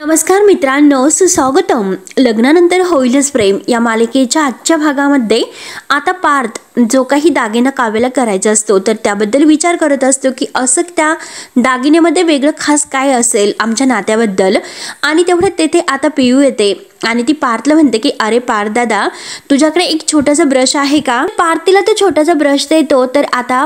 नमस्कार मित्रांनो, सुस्वागतम. लग्नानंतर होईलच प्रेम या मालिकेच्या आजच्या भागामध्ये आता पार्थ जो काही दागिना काव्याला करायचा असतो तर त्याबद्दल विचार करत असतो की असं त्या दागिन्यामध्ये वेगळं खास काय असेल आमच्या नात्याबद्दल. आणि तेवढ्यात तेथे आता पियू येते आणि ती पार्थला म्हणते की अरे पार्थ दादा, तुझ्याकडे एक छोटासा ब्रश आहे का. पार्थ तिला तो छोटासा ब्रश देतो. तर आता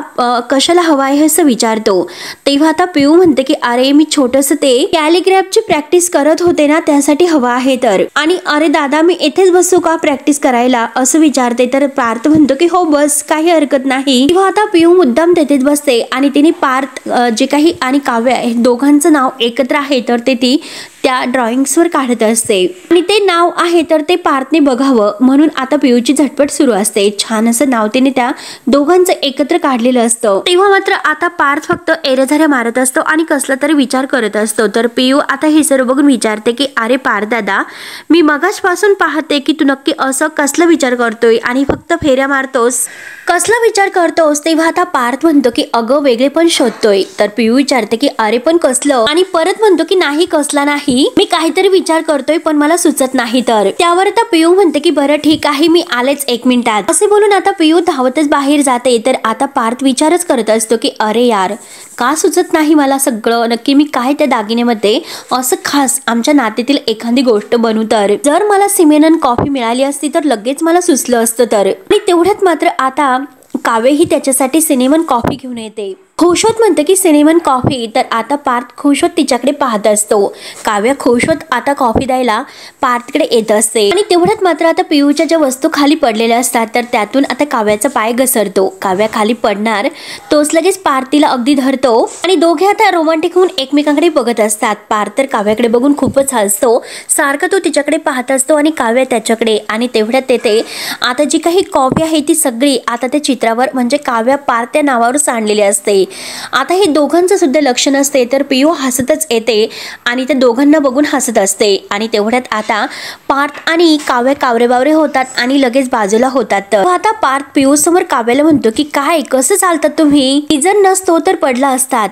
कशाला हवा आहे असं विचारतो. तेव्हा आता पियू म्हणते की अरे मी छोटंसं ते कॅलिग्राफची प्रॅक्टिस करत होते ना, त्यासाठी हवा आहे. तर आणि अरे दादा मी इथेच बसू का प्रॅक्टिस करायला असं विचारते. तर पार्थ म्हणतो की हो बस, काही हरकत नाही. तेव्हा आता पियू मुद्दाम तेथेच बसते आणि तिने पार्थ जे काही आणि काव्य हे दोघांचं नाव एकत्र आहे तर ते ती त्या ड्रॉइंग्सवर काढत असते आणि ते नाव आहे तर ते पार्थने बघावं म्हणून आता पियूची झटपट सुरू असते. छान असं नाव तिने त्या दोघांचं एकत्र काढलेलं असतं. तेव्हा मात्र आता पार्थ फक्त एरेझाऱ्या मारत असतो आणि कसला तरी विचार करत असतो. तर पियू आता हे सर्व बघून विचारते की अरे पार्थ दादा, मी मगाचपासून पाहते की तू नक्की असं कसला विचार करतोय आणि फक्त फेऱ्या मारतोस, कसला विचार करतोस. तेव्हा आता पार्थ म्हणतो की अगं वेगळे पण शोधतोय. तर पियू विचारते की अरे पण कसलं, आणि परत म्हणतो की नाही कसला नाही, मी काहीतरी विचार करतोय पण मला सुचत नाही. तर त्यावर आता पियू म्हणते की बरं ठीक आहे, मी आलेच 1 मिनिटात असे बोलून आता पियू धावतच बाहेर जाते. तर आता पार्थ विचारच करत असतो की अरे यार, का सुचत नाही मला सगळं, नक्की मी काय त्या दागिन्यामध्ये असं खास आमच्या नात्यातील एखादी गोष्ट बनवू. तर जर मला सिमेनन कॉफी मिळाली असती तर लगेच मला सुचलं असतं. तर आणि तेवढ्यात मात्र आता काव्य ही त्याच्यासाठी सिनेमन कॉफी घेऊन येते. खुश होत म्हणते की सिनेमन कॉफी. तर आता पार्थ खुश होत तिच्याकडे पाहत असतो. काव्य खुश होत आता कॉफी द्यायला पार्थकडे येत असते आणि तेवढ्यात मात्र आता पियूच्या ज्या वस्तू खाली पडलेल्या असतात तर त्यातून आता काव्याचा पाय घसरतो. काव्य खाली पडणार तोच लगेच पार्थ तिला अगदी धरतो आणि दोघे आता रोमॅन्टिक होऊन एकमेकांकडे बघत असतात. पार्थ तर काव्याकडे बघून खूपच हसतो. सारखा तो तिच्याकडे पाहत असतो आणि काव्य त्याच्याकडे. आणि तेवढ्यात तेथे आता जी काही कॉफी आहे ती सगळी आता त्या चित्रावर म्हणजे काव्य पार्थ त्या नावावर सांडलेली असते. आता हे दोघांचं सुद्धा लक्ष नसते. तर पियू हसतच येते आणि त्या दोघांना बघून हसत असते. आणि तेवढ्यात आता पार्थ आणि काव्य कावरेबावरे होतात आणि लगेच बाजूला होतात. तर आता पार्थ पियू समोर काव्याला म्हणतो की काय कसं चालतात तुम्ही, ती जर नसतो तर पडला असतात.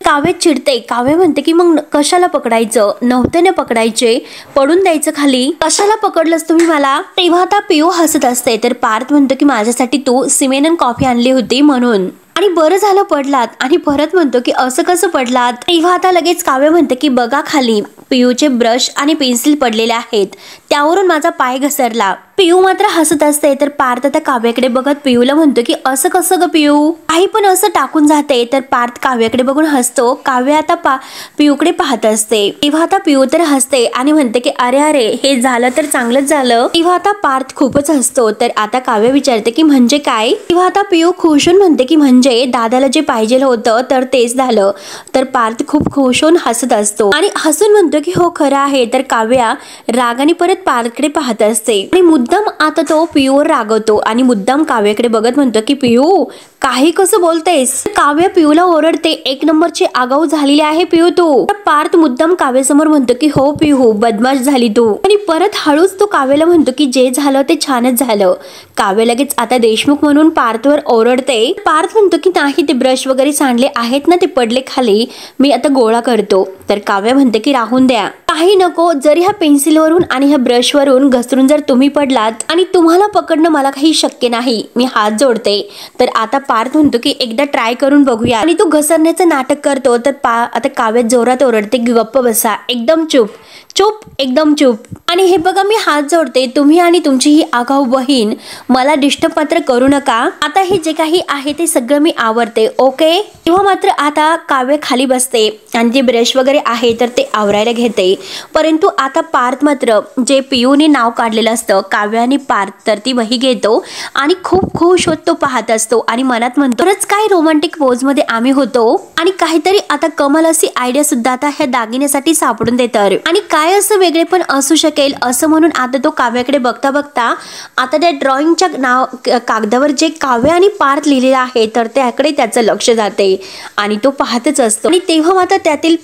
काव्य चिडते. काव्य म्हणते की मग कशाला पकडायचं, नव्हते ना पकडायचे, पडून द्यायचं खाली, कशाला पकडलंस तुम्ही मला. तेव्हा आता पियू हसत असते. तर पार्थ म्हणतो की माझ्यासाठी तू सिमेनन कॉफी आणली होती म्हणून, आणि बरं झालं पडलात. आणि परत म्हणतो की असं कसं पडलात. तेव्हा आता लगेच काव्य म्हणते की बघा खाली पियूचे ब्रश आणि पेन्सिल पडलेले आहेत, त्यावरून माझा पाय घसरला. पियू मात्र हसत असते. तर पार्थ आता काव्याकडे बघत पियूला म्हणतो की असं कसं ग पियू, काही पण असं टाकून जाते. तर पार्थ काव्याकडे बघून हसतो. काव्य आता पियूकडे पाहत असते. तेव्हा आता पियू तर हसते आणि म्हणते की अरे अरे हे झालं तर चांगलंच झालं. तेव्हा आता पार्थ खूपच हसतो. तर आता काव्य विचारते की म्हणजे काय. तेव्हा आता पियू खुश होऊन म्हणते की म्हणजे दादाला जे पाहिजे होतं तर तेच झालं. तर पार्थ खूप खुश होऊन हसत असतो आणि हसून म्हणतो की हो खरं आहे. तर काव्या रागाने परत पार्थकडे पाहत असते आणि मुद्दाम आता तो पियूवर रागवतो आणि मुद्दाम काव्याकडे बघत म्हणतो की पियू काही कसं बोलतेस. काव्य पियूला ओरडते, 1 नंबरची आगाऊ झालेली आहे पियू तू. पार्थ मुद्दाम काव्यासमोर म्हणतो की हो पियू बदमाश झाली तू. आणि परत हळूच तो काव्याला म्हणतो की जे झालं ते छानच झालं. काव्य लगेच आता देशमुख म्हणून पार्थवर ओरडते. पार्थ म्हणतो की नाही, ते ब्रश वगैरे सांडले आहेत ना, ते पडले खाली, मी आता गोळा करतो. तर काव्य म्हणते की राहून द्या, काही नको, जरी ह्या पेन्सिलवरून आणि ह्या ब्रशवरून घसरून जर तुम्ही पडलात आणि तुम्हाला पकडणं मला काही शक्य नाही, मी हात जोडते. तर आता पार्थ म्हणतो की एकदा ट्राय करून बघूया आणि तो घसरण्याचं नाटक करतो. तर आता काव्य जोरात ओरडते की गप्प बसा, एकदम चूप चूप, एकदम चूप. आणि हे बघा मी हात जोडते, तुम्ही आणि तुमची ही आगाऊ बहीण मला डिस्टर्ब मात्र करू नका. आता हे जे काही आहे ते सगळं मी आवरते, ओके. तेव्हा मात्र आता काव्य खाली बसते आणि जे ब्रश वगैरे आहे तर ते आवरायला घेते. परंतु आता पार्थ मात्र जे पियूने नाव काढलेलं असतं काव्य आणि पार्थ तर ती वही घेतो आणि खूप खुश होत तो पाहत असतो आणि मनात म्हणतो खरंच काय रोमॅन्टिक पोज मध्ये आम्ही होतो. आणि काहीतरी आता कमाल अशी आयडिया सुद्धा आता ह्या दागिन्यासाठी सापडून देतात. आणि काय असं वेगळे पण असू शकेल असं म्हणून आता तो काव्याकडे बघता बघता आता त्या ड्रॉइंगच्या नाव कागदावर जे काव्य आणि पार्थ लिहिलेलं आहे तर त्याकडे त्याचं लक्ष जाते आणि तो पाहतच असतो. आणि तेव्हा मात्र त्यातील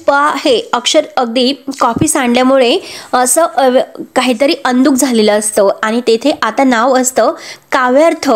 हे अक्षर अगदी कॉफी सांडल्यामुळे असं काहीतरी अंधुक झालेलं असतं आणि तेथे आता नाव असतं काव्यार्थ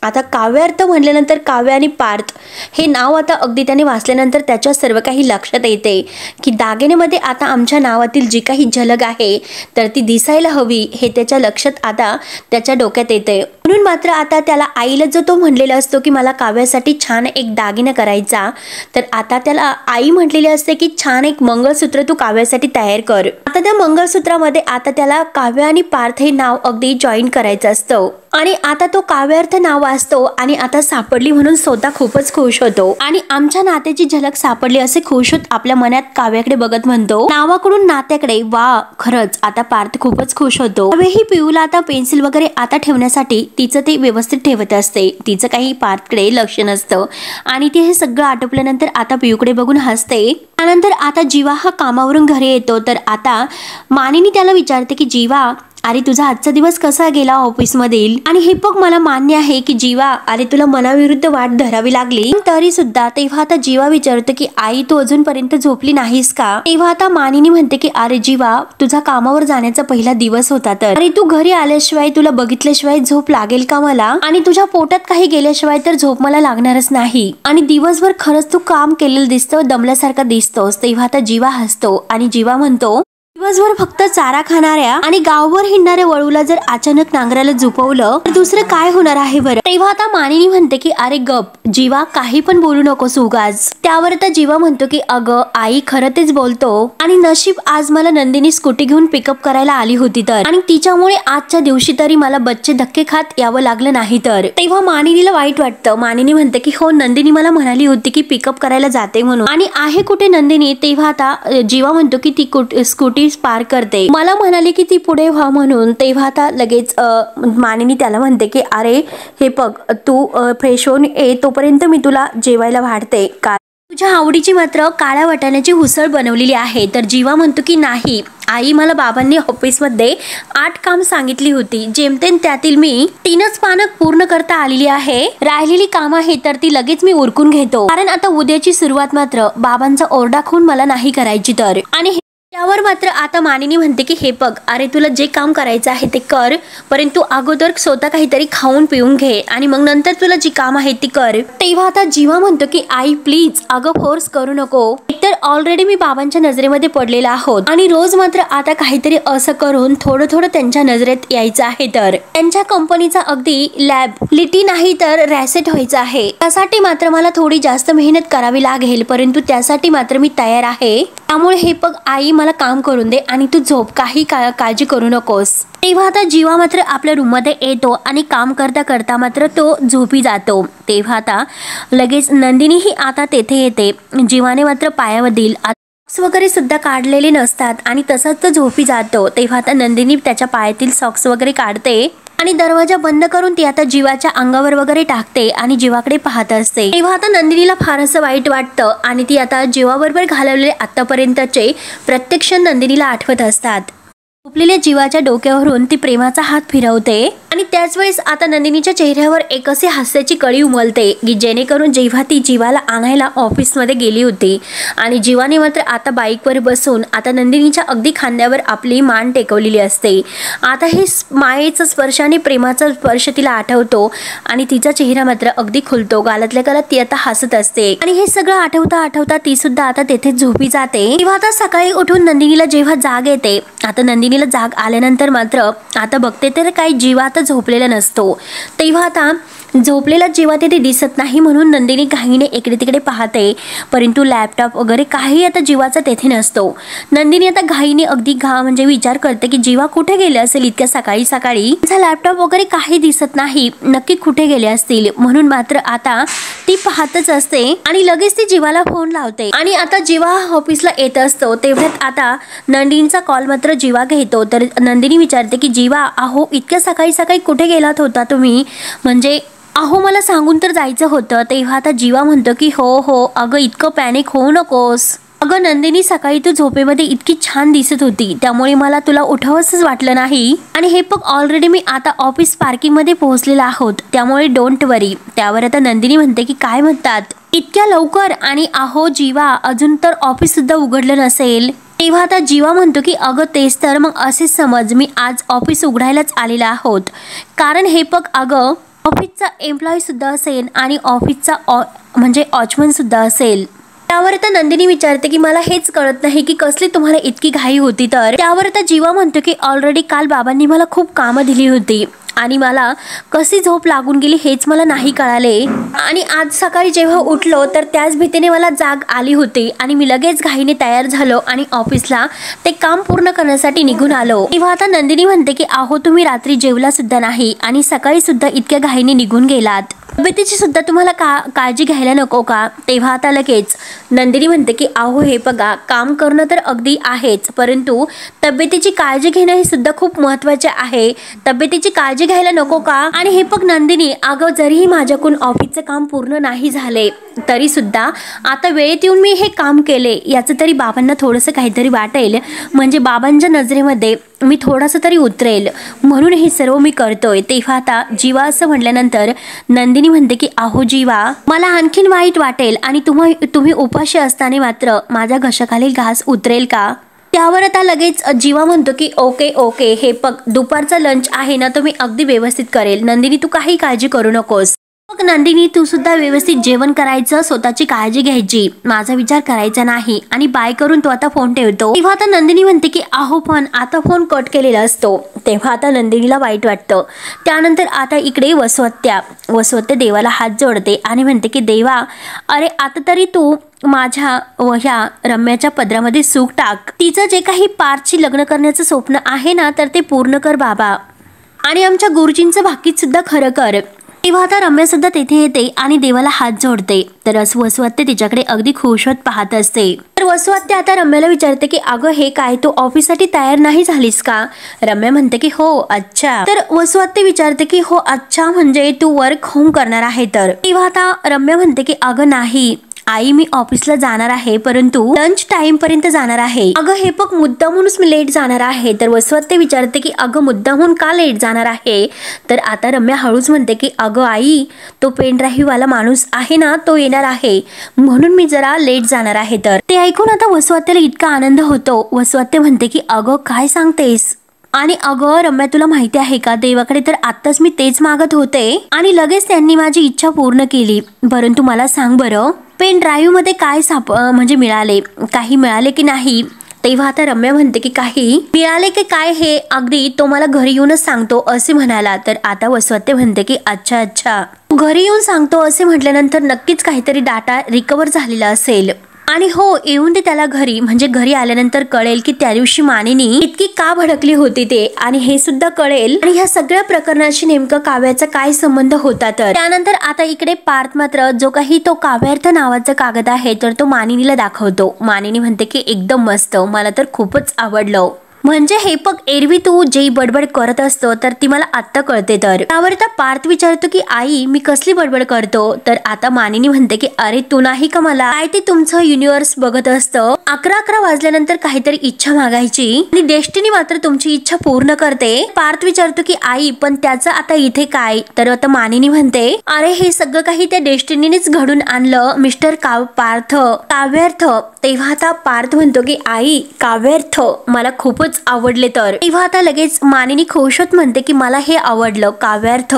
आता काव्यार्थ म्हटल्यानंतर काव्य आणि पार्थ हे नाव आता अगदी त्याने वाचल्यानंतर त्याच्या सर्व काही लक्षात येते की दागिनेमध्ये आता आमच्या नावातील जी काही झलक आहे तर ती दिसायला हवी हे त्याच्या लक्षात आता त्याच्या डोक्यात येते। म्हणून मात्र आता त्याला आईला जो तो म्हणलेला असतो की मला काव्यासाठी छान एक दागिना करायचा, तर आता त्याला आई म्हटलेली असते की छान एक मंगळसूत्र तू काव्यासाठी तयार कर। आता त्या मंगळसूत्रामध्ये आता त्याला काव्य आणि पार्थ हे नाव अगदी जॉईन करायचं असतं आणि आता तो काव्यार्थ नाव वाचतो आणि आता सापडली म्हणून स्वतः खूपच खुश होतो आणि आमच्या नात्याची झलक सापडली असे खुश होत आपल्या मनात काव्याकडे बघत म्हणतो, नावाकडून नात्याकडे, वा खरंच। आता पार्थ खूपच खुश होतो। ही पिऊला आता पेन्सिल वगैरे आता ठेवण्यासाठी तिचं ते व्यवस्थित ठेवत असते, तिचं काही पार्थकडे लक्ष नसतं आणि ती हे सगळं आटोपल्यानंतर आता पिऊकडे बघून हसते। त्यानंतर आता जीवा हा कामावरून घरी येतो तर आता मानिनी त्याला विचारते की जीवा अरे तुझा आजचा दिवस कसा गेला ऑफिस मधील। आणि हे बघ मला मान्य आहे की जीवा अरे तुला मनाविरुद्ध वाट धरावी लागली तरी सुद्धा। तेव्हा आता जीवा विचारतो की आई तू अजूनपर्यंत झोपली नाहीस का। तेव्हा आता मानिनी म्हणते की अरे जीवा तुझा कामावर जाण्याचा पहिला दिवस होता तर अरे तू घरी आल्याशिवाय तुला बघितल्याशिवाय झोप लागेल का मला, आणि तुझ्या पोटात काही गेल्याशिवाय तर झोप मला लागणारच नाही आणि दिवसभर खरंच तू काम केलेलं दिसतं, दमल्यासारखा दिसतोस। तेव्हा आता जीवा हसतो आणि जीवा म्हणतो दिवसभर फक्त चारा खाणाऱ्या आणि गावभर हिंडणाऱ्या वळूला जर अचानक नांगराला झोपवलं तर दुसरं काय होणार आहे बरं। तेव्हा आता मानिनी म्हणते की अरे गप जीवा काही पण बोलू नकोस उगाच। त्यावर आता जीवा म्हणतो की अगं आई खरं तेच बोलतो आणि नशीब आज मला नंदिनी स्कूटी घेऊन पिकअप करायला आली होती तर, आणि तिच्यामुळे आजच्या दिवशी तरी मला बच्चे धक्के खात यावं लागलं नाही तर। तेव्हा मानिनीला वाईट वाटतं। मानिनी म्हणते की हो नंदिनी मला म्हणाली होती की पिकअप करायला जाते म्हणून, आणि आहे कुठे नंदिनी। तेव्हा आता जीवा म्हणतो की ती स्कूटी पार करते, मला म्हणाले की ती पुढे व्हा म्हणून। तेव्हा आता लगेच मानिनी त्याला म्हणते की अरे हे बघ तू फ्रेश होऊन ये तोपर्यंत मी तुला जेवायला वाढते, तुझ्या आवडीची मात्र काळ्या वाटाण्याची उसळ बनवलेली आहे। तर जीवा म्हणतो की नाही आई मला बाबांनी ऑफिसमध्ये 8 काम सांगितली होती, जेमतेम त्यातील मी 3च पानं पूर्ण करता आलेली आहे, राहिलेली काम आहे तर ती लगेच मी उरकून घेतो, कारण आता उद्याची सुरुवात मात्र बाबांचा ओरडा खाऊन मला नाही करायची तर। आणि त्यावर मात्र आता मानिनी म्हणते की हे बघ अरे तुला जे काम करायचं आहे ते कर, परंतु अगोदर स्वतः काहीतरी खाऊन पिऊन घे आणि मग नंतर तुला जी काम आहेत ती कर। तेव्हा आता जीवा म्हणतो की आई प्लीज अगं फोर्स करू नको, एकतर ऑलरेडी मी बाबांच्या नजरेमध्ये पडलेला आहोत आणि रोज मात्र आता काहीतरी असं करून थोडं थोडं त्यांच्या नजरेत यायचं आहे तर त्यांच्या कंपनीचा अगदी लॅब लिटी नाही तर रॅसेट व्हायचं आहे। त्यासाठी मात्र मला थोडी जास्त मेहनत करावी लागेल, परंतु त्यासाठी मात्र मी तयार आहे। त्यामुळे हे बघ आई मला काम करून दे आणि तू झोप, काही काळजी करू नकोस। तेव्हा आता जीवा मात्र आपल्या रूम मध्ये येतो आणि काम करता करता मात्र तो झोपी जातो। तेव्हा आता लगेच नंदिनी ही आता तेथे येते। जीवाने मात्र पायावरील सॉक्स वगैरे सुद्धा काढलेले नसतात आणि तसाच तो झोपी जातो। तेव्हा आता नंदिनी त्याच्या पायातील सॉक्स वगैरे काढते आणि दरवाजा बंद करून ती आता जीवाच्या अंगावर वगैरे टाकते आणि जीवाकडे पाहत असते। तेव्हा आता नंदिनीला फार असं वाईट वाटतं आणि ती आता जीवाबरोबर घालवलेले आतापर्यंतचे प्रत्येक क्षण नंदिनीला आठवत असतात। झोपलेल्या जीवाच्या डोक्यावरून ती प्रेमाचा हात फिरवते आणि त्याच वेळेस आता नंदिनीच्या चेहऱ्यावर एक अशी हास्याची कळी उमलते की जेणेकरून जेव्हा ती जीवाला आणायला ऑफिसमध्ये गेली होती आणि जीवाने मात्र आता बाईकवर बसून आता नंदिनीच्या अगदी खांद्यावर आपली मान टेकवलेली असते। आता हे मायेचा स्पर्श आणि प्रेमाचा स्पर्श तिला आठवतो आणि तिचा चेहरा मात्र अगदी खुलतो, गालातल्या गालात ती आता हसत असते आणि हे सगळं आठवता आठवता ती सुद्धा आता तेथे झोपी जाते। तेव्हा आता सकाळी उठून नंदिनीला जेव्हा जाग येते, आता नंदिनीला जाग आल्यानंतर मात्र आता बघते तर काही जीवा आता झोपलेला नसतो। तेव्हा आता झोपलेला जीवा तिथे दिसत नाही म्हणून नंदिनी घाईने इकडे तिकडे पाहते, परंतु लॅपटॉप वगैरे काही आता जीवाचा तेथे नसतो। नंदिनी आता घाईने अगदी म्हणजे विचार करते की जीवा कुठे गेले असेल इतक्या सकाळी सकाळी, तिचा लॅपटॉप वगैरे काही दिसत नाही, नक्की कुठे गेले असतील। म्हणून मात्र आता ती पाहतच असते आणि लगेच ती जीवाला फोन लावते आणि आता जीवा ऑफिसला येत असतो। तेवढ्यात आता नंदिनीचा कॉल मात्र जीवा घेतो। तर नंदिनी विचारते की जीवा अहो इतक्या सकाळी सकाळी कुठे गेलात होता तुम्ही, म्हणजे अहो मला सांगून तर जायचं होतं। तेव्हा आता जीवा म्हणतो की हो अगं इतकं पॅनिक होऊ नकोस, अगं नंदिनी सकाळी तू झोपेमध्ये इतकी छान दिसत होती त्यामुळे मला तुला उठावंसच वाटलं नाही, आणि हे बघ ऑलरेडी मी आता ऑफिस पार्किंग मध्ये पोहोचलेला आहोत, त्यामुळे डोंट वरी। त्यावर आता नंदिनी म्हणते की काय म्हणतात इतक्या लवकर, आणि अहो जीवा अजून तर ऑफिस सुद्धा उघडलं नसेल। तेव्हा आता जीवा म्हणतो की अगं तेच तर, मग असेच समज मी आज ऑफिस उघडायलाच आलेला आहोत, कारण हे बघ अगं ऑफिसचा एम्प्लॉई सुद्धा असेल आणि ऑफिसचा म्हणजे वॉचमन सुद्धा असेल। त्यावर आता नंदिनी विचारते की मला हेच कळत नाही की कसली तुम्हाला इतकी घाई होती। तर त्यावर आता जीवा म्हणतो की ऑलरेडी काल बाबांनी मला खूप कामं दिली होती आणि मला कशी झोप लागून गेली हेच मला नाही कळाले आणि आज सकाळी जेव्हा उठलो तर त्याच भीतीने मला जाग आली होती आणि मी लगेच घाईने तयार झालो आणि ऑफिसला ते काम पूर्ण करण्यासाठी निघून आलो। तेव्हा आता नंदिनी म्हणते की अहो तुम्ही रात्री जेवला सुद्धा नाही आणि सकाळी सुद्धा इतक्या घाईने निघून गेलात, तब्येतीची सुद्धा तुम्हाला काळजी घ्यायला नको का? तेव्हा आता लगेच नंदिनी म्हणते की अहो हे बघा, काम करणं तर अगदी आहेच परंतु तब्येतीची काळजी घेणं हे सुद्धा खूप महत्त्वाचे आहे। तब्येतीची काळजी घ्यायला नको का? आणि हे बघ नंदिनी, अगं जरीही माझ्याकडून ऑफिसचं काम पूर्ण नाही झाले तरी सुद्धा आता वेळेत येऊन मी हे काम केले याचं तरी बाबांना थोडंसं काहीतरी वाटेल, म्हणजे बाबांच्या नजरेमध्ये मी थोडासा तरी उतरेल म्हणून हे सर्व मी करतोय। तेव्हा आता जीवा असं म्हटल्यानंतर नंदिनी म्हणते की अहो जीवा, मला आणखीन वाईट वाटेल आणि तुम्ही उपाशी असताना मात्र माझ्या घशाखाली घास उतरेल का? त्यावर आता लगेच जीवा म्हणतो की ओके हे बघ, दुपारचा लंच आहे ना तो मी अगदी व्यवस्थित करेल, नंदिनी तू काही काळजी करू नकोस। मग नंदिनी तू सुद्धा व्यवस्थित जेवण करायचं, स्वतःची काळजी घ्यायची, माझा विचार करायचा नाही आणि बाय करून तो आता फोन ठेवतो। तेव्हा आता नंदिनी म्हणते की अहो पण आता फोन कट केलेला असतो। तेव्हा आता नंदिनीला वाईट वाटतं। त्यानंतर आता इकडे वसवत्या देवाला हात जोडते आणि म्हणते की देवा, अरे आता तरी तू माझ्या ह्या रम्याच्या पदरामध्ये सूक टाक, तिचं जे काही पार्थची लग्न करण्याचं स्वप्न आहे ना तर ते पूर्ण कर बाबा आणि आमच्या गुरुजींचं भाकीत सुद्धा खरं कर। तेव्हा आता रम्या सुद्धा तेथे येते आणि देवाला हात जोडते। तर वसुहत्या तिच्याकडे अगदी खुश होत पाहत असते। तर वसुहत्या आता रम्याला विचारते की अगं हे काय, तू ऑफिससाठी तयार नाही झालीस का? रम्या म्हणते की हो अच्छा। तर वसुहत्या विचारते की हो अच्छा म्हणजे तू वर्क होम करणार आहे तर? तेव्हा आता रम्या म्हणते की अगं नाही आई, मी ऑफिसला जाणार आहे परंतु लंच टाइम पर्यंत जाणार आहे। अगं हे बघ, मुद्दामूनच मी लेट जाणार आहे। तर वसवत्ते विचारते की अगं मुद्दामून का लेट जाणार आहे? तर आता रम्या हळूच म्हणते की अगं आई, तो पेन ड्राईव्ह वाला माणूस आहे ना तो येणार आहे म्हणून मी जरा लेट जाणार आहे। तर ते ऐकून आता वसवत्तेला इतका आनंद होतो। वसवत्ते म्हणते की अगं काय सांगतेस? आणि अगं रम्या, तुला माहिती आहे का, देवाकडे तर आत्ताच मी तेच मागत होते आणि लगेच त्यांनी माझी इच्छा पूर्ण केली। परंतु मला सांग बरं, पेन ड्राईव्ह मध्ये काय म्हणजे मिळाले, काही मिळाले की नाही? तेव्हा आता रम्या म्हणते की काही मिळाले की काय हे अगदी तो मला घरी येऊनच सांगतो असे म्हणाला। तर आता वसवत्ते म्हणते की अच्छा घरी येऊन सांगतो असे म्हटल्यानंतर नक्कीच काहीतरी डाटा रिकवर झालेला असेल आणि हो येऊन ते त्याला घरी, म्हणजे घरी आल्यानंतर कळेल की त्या दिवशी मानिनी इतकी का भडकली होती ते आणि हे सुद्धा कळेल आणि ह्या सगळ्या प्रकरणाशी नेमकं काव्याचा काय संबंध होता। तर त्यानंतर आता इकडे पार्थ मात्र जो काही तो काव्यार्थ नावाचा कागद आहे तर तो मानिनीला दाखवतो। मानिनी म्हणते की एकदम मस्त, मला तर खूपच आवडलं, म्हणजे हे बघ एरवी तू जे बडबड करत असतो तर ती मला आत्ता कळते। तर त्यावर आता पार्थ विचारतो की आई, मी कसली बडबड करतो? तर आता मानिनी म्हणते की अरे तू नाही का मला काय ते तुमचं युनिव्हर्स बघत असतं, 11 वाजल्यानंतर काहीतरी इच्छा मागायची आणि डेस्टिनी मात्र तुमची इच्छा पूर्ण करते। पार्थ विचारतो की आई, पण त्याचं आता इथे काय? तर आता मानिनी म्हणते अरे हे सगळं काही त्या डेस्टिनीनेच घडून आणलं मिस्टर पार्थ, काव्यार्थ। तेव्हा आता पार्थ म्हणतो की आई, काव्यार्थ मला खूपच आवडले। तर तेव्हा आता लगेच मानिनी खुश होत म्हणते की मला हे आवडलं काव्यार्थ।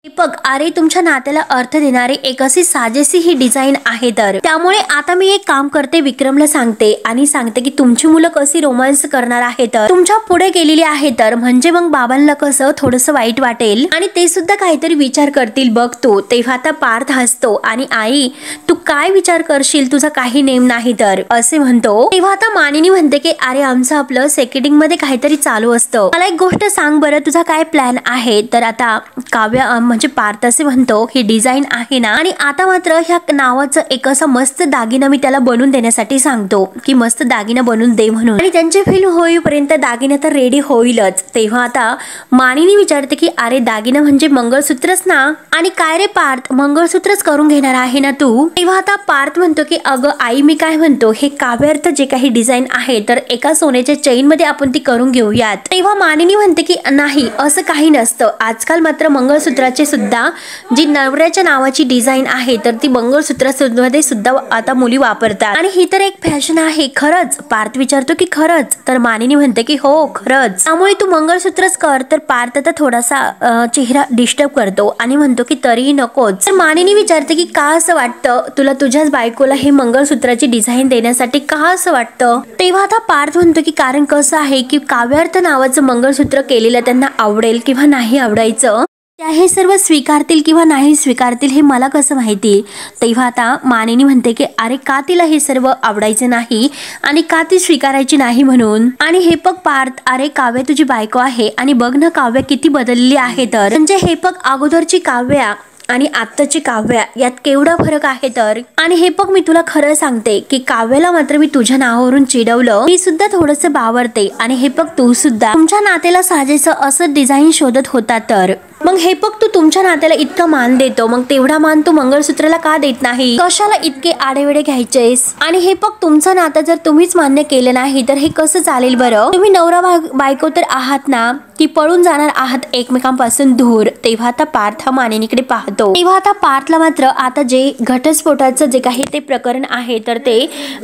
दीपक, अरे तुमच्या नात्याला अर्थ देणारी एक अशी साजेशी ही डिझाईन आहे। तर त्यामुळे आता मी एक काम करते, विक्रमला सांगते आणि सांगते की तुमची मुलं कशी रोमांस करणार आहे तर तुमच्या पुढे गेलेली आहे तर म्हणजे मग बाबांना कसं थोडंसं वाईट वाटेल आणि ते सुद्धा काहीतरी विचार करतील बघ तू। तेव्हा आता पार्थ हसतो आणि आई, तू काय विचार करशील, तुझा काही नेम नाही तर असे म्हणतो। तेव्हा आता मानिनी म्हणते की अरे आमचं आपलं सेकेटिंग मध्ये काहीतरी चालू असतं, मला एक गोष्ट सांग बरं, तुझा काय प्लॅन आहे? तर आता काव्य म्हणजे पार्थ असे म्हणतो ही डिझाईन आहे ना आणि आता मात्र ह्या नावाचं एक असा मस्त दागिना मी त्याला बनवून देण्यासाठी सांगतो की मस्त दागिना बनवून दे म्हणून, आणि त्यांचे फिल्म होईपर्यंत दागिना तर रेडी होईलच। तेव्हा आता मानिनी विचारते की अरे दागिना म्हणजे मंगळसूत्रच ना? आणि काय रे पार्थ, मंगळसूत्रच करून घेणार आहे ना तू? तेव्हा आता पार्थ म्हणतो की अगं आई, मी काय म्हणतो, हे काव्यार्थ जे काही डिझाईन आहे तर एका सोन्याच्या चेन मध्ये आपण ती करून घेऊयात। तेव्हा मानिनी म्हणते की नाही, असं काही नसतं, आजकाल मात्र मंगळसूत्राची मंगळसूत्राचे सुद्धा जी नवऱ्याच्या नावाची डिझाईन आहे तर ती मंगळसूत्रामध्ये सुद्धा आता मुली वापरतात आणि ही तर एक फॅशन आहे. खरंच? पार्थ विचारतो की खरंच? तर मानिनी म्हणते की हो खरंच. त्यामुळे तू मंगळसूत्रच कर. तर पार्थ आता थोडासा चेहरा डिस्टर्ब करतो आणि म्हणतो की तरीही नकोच. तर मानिनी विचारते की का असं वाटतं तुला तुझ्याच बायकोला हे मंगळसूत्राची डिझाईन देण्यासाठी? का असं वाटतं? तेव्हा आता पार्थ म्हणतो की कारण कसं आहे की काव्यार्थ नावाचं मंगळसूत्र केलेलं त्यांना आवडेल किंवा नाही आवडायचं, त्या हे सर्व स्वीकारतील किंवा नाही स्वीकारतील हे मला कसं माहिती. तेव्हा आता मानिनी म्हणते की अरे का तिला हे सर्व आवडायचे नाही आणि का ती स्वीकारायची नाही म्हणून. आणि हे बघ पार्थ, अरे काव्या तुझी बायको आहे आणि बघ ना काव्या किती बदलली आहे. तर म्हणजे हे बघ अगोदरची काव्या आणि आत्ताची काव्या यात केवढा फरक आहे. तर आणि हे बघ मी तुला खरं सांगते की काव्याला मात्र मी तुझ्या नावावरून चिडवलं, मी सुद्धा थोडंसं बावरते. आणि हे बघ तू सुद्धा तुमच्या नात्याला साजेचं असं डिझाईन शोधत होता. तर मग हे बघ तू तुमच्या नात्याला इतका मान देतो, मग तेवढा मान तू मंगळसूत्राला का देत नाही? कशाला इतके आडेवेडे घ्यायचेस? आणि हे बघ तुमचं नातं जर तुम्हीच मान्य केलं नाही तर हे कसं चालेल बरं? तुम्ही नवरा बायको तर आहात ना, की पळून जाणार आहात एकमेकांपासून दूर. तेव्हा आता पार्थ हा मानिनीकडे पाहतो. तेव्हा आता पार्थला मात्र आता जे घटस्फोटाचं जे काही ते प्रकरण आहे तर ते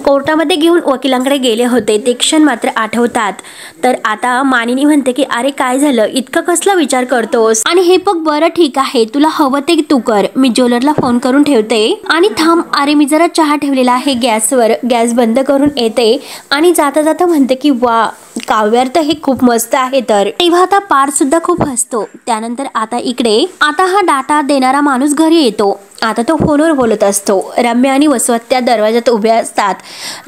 कोर्टामध्ये घेऊन वकिलांकडे गेले होते ते क्षण मात्र आठवतात. तर आता मानिनी म्हणते की अरे काय झालं, इतकं कसला विचार करतोस? आणि हे बघ बरं ठीक आहे, तुला हवं ते तू कर, मी ज्वेलरला फोन करून ठेवते. आणि थांब, अरे मी जरा चहा ठेवलेला आहे गॅसवर, गॅस बंद करून येते. आणि जाता जाता म्हणते की वा काव्यार्थ हे खूप मस्त आहे. तर तेव्हा आता पार्थ सुद्धा खूप हसतो. त्यानंतर आता इकडे आता हा डाटा देणारा माणूस घरी येतो. आता तो फोनवर बोलत असतो. रम्या आणि वसवत त्या दरवाजात उभ्या असतात.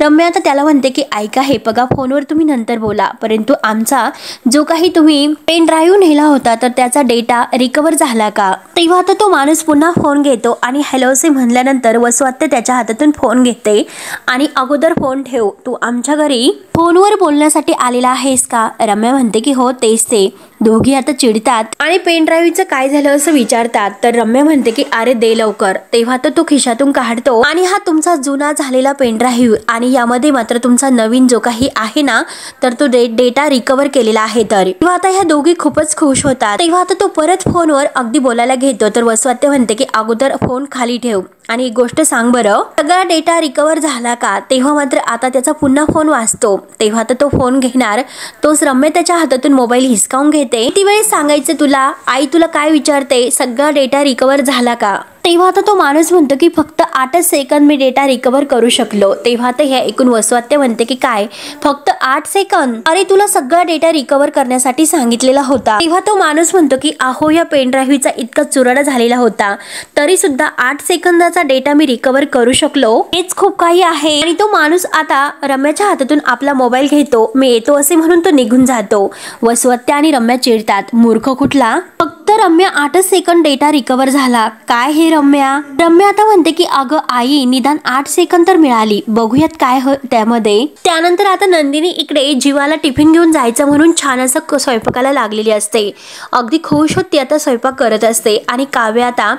रम्या आता त्याला म्हणते की ऐका हे बघा फोनवर तुम्ही नंतर बोला, परंतु आमचा जो काही तुम्ही पेन ड्राईव्ह नेला होता तर त्याचा डेटा रिकवर झाला का? तेव्हा आता तो माणूस पुन्हा फोन घेतो आणि हॅलो असे म्हणल्यानंतर वसवत त्याच्या हातातून फोन घेते आणि अगोदर फोन ठेव, तू आमच्या घरी फोनवर बोलण्यासाठी आलेला आहेस का? रम्या म्हणते की हो तेच ते. दोघी आता चिडतात आणि पेन ड्राईव्हचं काय झालं असं विचारतात. तर रम्या म्हणते की अरे दे लवकर. तेव्हा तो खिशातून काढतो आणि हा तुमचा जुना झालेला पेन ड्राईव्ह आणि यामध्ये मात्र तुमचा नवीन जो काही आहे ना तर तो डेटा रिकवर केलेला आहे. तर तेव्हा आता ह्या दोघी खूपच खुश होतात. तेव्हा आता तो परत फोनवर अगदी बोलायला घेतो. तर वसवत म्हणते की अगोदर फोन खाली ठेव आणि एक गोष्ट सांग बरं, सगळा डेटा रिकवर झाला का? तेव्हा मात्र आता त्याचा पुन्हा फोन वाजतो. तेव्हा तर तो फोन घेणार, तोच रम्या त्याच्या हातातून मोबाईल हिसकावून घेते. ती वेळेस सांगायचं तुला, आई तुला काय विचारते, सगळा डेटा रिकवर झाला का? तेव्हा आता तो माणूस म्हणतो की फक्त 8 सेकंद मी डेटा रिकवर करू शकलो. तेव्हा आता हे ऐकून वसवत म्हणते की काय फक्त 8 सेकंद? अरे तुला सगळा डेटा रिकवर करण्यासाठी सांगितलेला होता. तेव्हा तो माणूस म्हणतो की अहो या पेन ड्राईव्हचा इतका चुराडा झालेला होता तरी सुद्धा 8 सेकंदाचा डेटा मी रिकवर करू शकलो, हेच खूप काही आहे. आणि तो माणूस आता रम्याच्या हातातून आपला मोबाईल घेतो, मी येतो असे म्हणून तो निघून जातो. वसवत आणि रम्या चिडतात, मूर्ख कुठला, फक्त रम्या 8 सेकंद डेटा रिकवर झाला, काय हे रम्या? रम्या आता म्हणते की अगं आई निदान 8 सेकंद तर मिळाली, बघूयात काय त्यामध्ये. त्यानंतर आता नंदिनी इकडे जीवाला टिफिन घेऊन जायचं म्हणून छान असं स्वयंपाकाला लागलेली असते. अगदी खुश होती आता स्वयंपाक करत असते आणि काव्या आता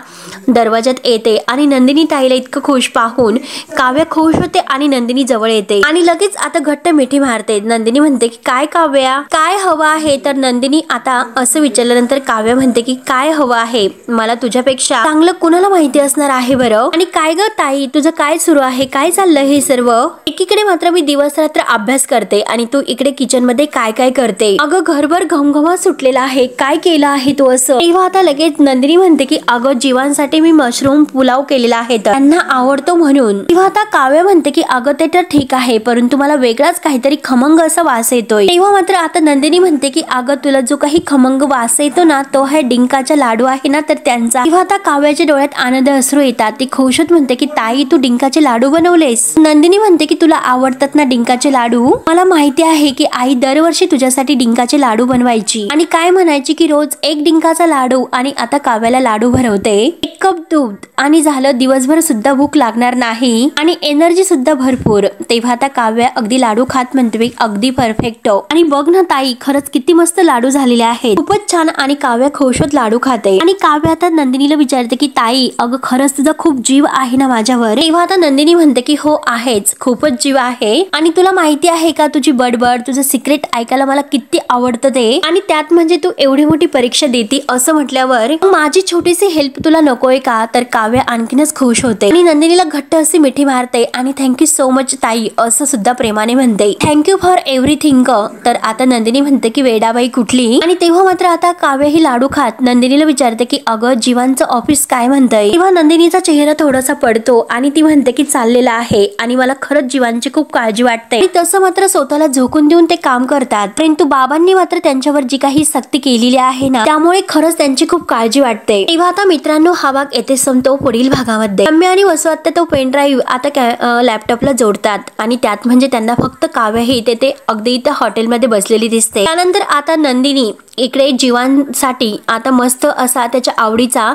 दरवाजात येते आणि नंदिनी ताईला इतकं खुश पाहून काव्या खुश होते आणि नंदिनी जवळ येते आणि लगेच आता घट्ट मिठी मारते. नंदिनी म्हणते की काय काव्या काय हवं आहे? तर नंदिनी आता असं विचारल्यानंतर काव्या म्हणते की काय हवं आहे, मला तुझ्यापेक्षा चांगलं कुणाला माहिती असणार आहे बरं. आणि काय ग ताई तुझं काय सुरू आहे, काय चाललं हे सर्व? एकीकडे मात्र मी दिवस रात्र अभ्यास करते आणि तू इकडे किचन मध्ये काय काय करते? अगं घरभर घमघमा सुटलेला आहे, काय केलं आहे तू असं? तेव्हा आता लगेच नंदिनी म्हणते की अगं जीवांसाठी मी मशरूम पुलाव केलेला आहे, त्यांना आवडतो म्हणून. तेव्हा आता काव्या म्हणते की अगं ते तर ठीक आहे परंतु मला वेगळाच काहीतरी खमंग असा वास येतोय. तेव्हा मात्र आता नंदिनी म्हणते की अगं तुला जो काही खमंग वास येतो ना तो आहे डिंकाचा लाडू आहे ना तर त्यांचा. तेव्हा आता काव्याच्या डोळ्यात आनंद अश्रू येतात. ती खुश होत म्हणते की ताई तू डिंकाचे लाडू बनवलेस? नंदिनी म्हणते की तुला आवडतात ना डिंकाचे लाडू? मला माहिती आहे की आई दरवर्षी तुझ्यासाठी डिंकाचे लाडू बनवायची आणि काय म्हणायची की रोज एक डिंकाचा लाडू. आणि आता काव्याला लाडू भरवते, 1 कप दूध आणि झालं, दिवसभर सुद्धा भूक लागणार नाही आणि एनर्जी सुद्धा भरपूर. तेव्हा आता काव्या अगदी लाडू खात म्हणते अगदी परफेक्ट. आणि बघ ना ताई खरंच किती मस्त लाडू झालेले आहेत, खूपच छान. आणि काव्या खुश खुश होत लाडू खाते आणि काव्य आता नंदिनीला विचारते की ताई अगं खरंच तुझा खूप जीव आहे ना माझ्यावर. तेव्हा आता नंदिनी म्हणते की हो आहेच, खूपच जीव आहे आणि तुला माहिती आहे का तुझी बडबड, तुझं सिक्रेट ऐकायला मला किती आवडतं ते, आणि त्यात म्हणजे तू एवढी मोठी परीक्षा देती असं म्हटल्यावर माझी छोटीशी हेल्प तुला नकोय का. तर काव्य आणखीनच खुश होते आणि नंदिनीला घट्ट अशी मिठी मारते आणि थँक्यू सो मच ताई असं सुद्धा प्रेमाने म्हणते. Thank you for everything. तर आता नंदिनी म्हणते की वेडाबाई कुठली. आणि तेव्हा मात्र आता काव्य ही लाडू खात नंदिनीला विचारते की अगं जीवांचं ऑफिस काय म्हणतंय. तेव्हा नंदिनीचा चेहरा थोडासा पडतो आणि ती म्हणते की चाललेला आहे आणि मला खरंच जीवांची खूप काळजी वाटते. तसं मात्र स्वतःला झोकून देऊन ते काम करतात, परंतु बाबांनी मात्र त्यांच्यावर जी काही सक्ती केलेली आहे ना त्यामुळे खरंच त्यांची खूप काळजी वाटते. तेव्हा आता मित्रांनो हा भाग येथे संपतो. पुढील भागामध्ये रम्या आणि वसु आता तो पेन ड्राईव्ह आता लॅपटॉपला जोडतात आणि त्यात म्हणजे त्यांना फक्त काव्य ही तेथे अगदी इथे हॉटेलमध्ये बसलेली दिसते. त्यानंतर आता नंदिनी इकडे जीवांसाठी आता मस्त असा त्याच्या आवडीचा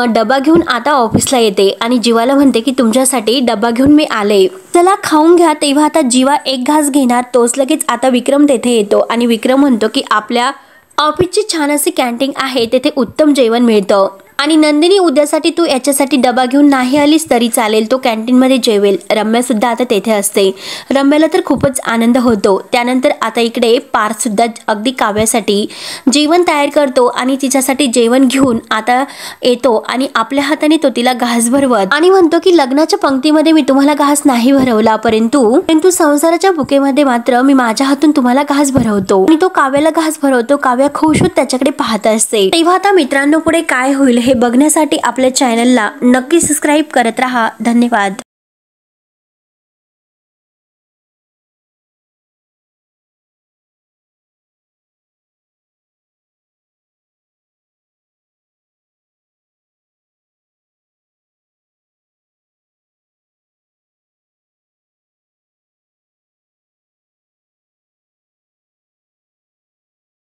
डबा घेऊन आता ऑफिसला येते आणि जीवाला म्हणते की तुमच्यासाठी डबा घेऊन मी आले, चला खाऊन घ्या. तेव्हा आता जीवा एक घास घेणार तोच लगेच आता विक्रम तेथे येतो आणि विक्रम म्हणतो की आपल्या ऑफिसची छान अशी कॅन्टीन आहे, तेथे उत्तम जेवण मिळतं आणि नंदिनी उद्यासाठी तू याच्यासाठी डबा घेऊन नाही आलीस तरी चालेल, तो कॅन्टीन मध्ये जेवेल. रम्या सुद्धा आता तेथे असते. रम्याला तर खूपच आनंद होतो. त्यानंतर आता इकडे पार्थ सुद्धा अगदी काव्यासाठी जेवण तयार करतो आणि तिच्यासाठी जेवण घेऊन आता येतो आणि आपल्या हाताने तो तिला घास भरवत आणि म्हणतो की लग्नाच्या पंक्तीमध्ये मी तुम्हाला घास नाही भरवला, परंतु संसाराच्या बुकेमध्ये मात्र मी माझ्या हातून तुम्हाला घास भरवतो. आणि तो काव्याला घास भरवतो. काव्या खुश होत त्याच्याकडे पाहत असते. तेव्हा आता मित्रांनो पुढे काय होईल हे बघण्यासाठी आपल्या चॅनलला नक्की सबस्क्राईब करत राहा. धन्यवाद.